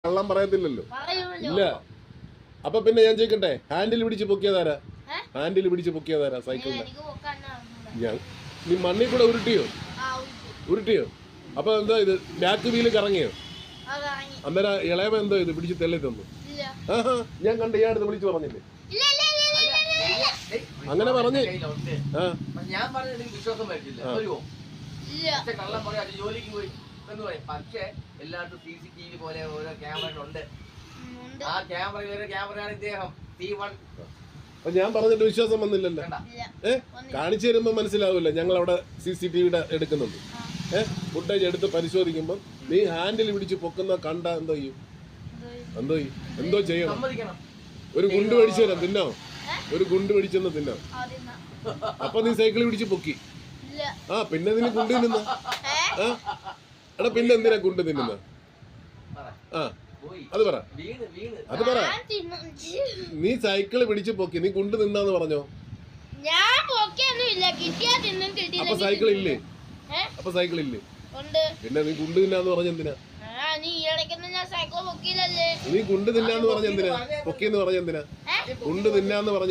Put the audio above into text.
കള്ളം പറയത്തില്ലല്ലോ. ഇല്ല. അപ്പൊ പിന്നെ ഞാൻ ചോദിക്കട്ടെ, ഹാൻഡിൽ പിടിച്ച് പൊക്കിയതാരാ? ഹാൻഡിൽ പിടിച്ച് പൊക്കിയതാരാ സൈക്കിളിന്റെ? നീ മണ്ണിൽ കൂടെ ഉരുട്ടിയോ? അപ്പൊ എന്താ ഇത്, ബാക്ക് വീല് കറങ്ങിയോ? അന്നേരം ഇളയവ എന്തോ ഇത് പിടിച്ച് തെള്ളി തന്നു? ഞാൻ കണ്ട് ഇയാടുന്ന് വിളിച്ചു പറഞ്ഞില്ലേ? അങ്ങനെ പറഞ്ഞ് ഞാൻ പറഞ്ഞ വിശ്വാസം വരത്തില്ല. കള്ളം പറയാ, ജോലിക്ക് പോയി എന്ന് പറയും. പക്ഷെ എല്ലായിടത്തും CCTV പോലെ ഓരോ ക്യാമറകളുണ്ട്. ആ ക്യാമറയാണ് ഇദ്ദേഹം. അപ്പൊ ഞാൻ പറഞ്ഞിട്ട് വിശ്വാസം വന്നില്ലല്ലോ. കാണിച്ചു തരുമ്പോ മനസ്സിലാവില്ല ഞങ്ങൾ അവിടെ CCTV എടുക്കുന്നുണ്ട്. ഫുട്ടേജ് എടുത്ത് പരിശോധിക്കുമ്പോ നീ ഹാൻഡിൽ പിടിച്ച് പൊക്കുന്ന കണ്ട എന്തോ ചെയ്യണം? ഒരു ഗുണ്ട് പിടിച്ചു തരാം, തിന്നോ? ഒരു ഗുണ്ട് പിടിച്ചെന്ന് തിന്നോ? അപ്പൊ നീ സൈക്കിൾ പിടിച്ച് പൊക്കി. പിന്നെ നിന് ഗുണ്ട് തിന്നുന്ന? എടാ പിന്നെ എന്തിനാ ഗുണ്ട് തിന്നുന്ന? അത് പറ. നീ സൈക്കിള് പിടിച്ച് പൊക്കി, നീ ഗുണ്ട് തിന്നാന്ന് പറഞ്ഞോ? അപ്പൊ സൈക്കിൾ ഇല്ലേ? പിന്നെ നീ ഗുണ്ട് തിന്നാന്ന് പറഞ്ഞെന്തിനാ? നീ ഗുണ്ട് തിന്നാന്ന് പറഞ്ഞെന്തിനാ? പൊക്കിന്ന് പറഞ്ഞെന്തിനാ? ഗുണ്ട് തിന്നാന്ന് പറഞ്ഞ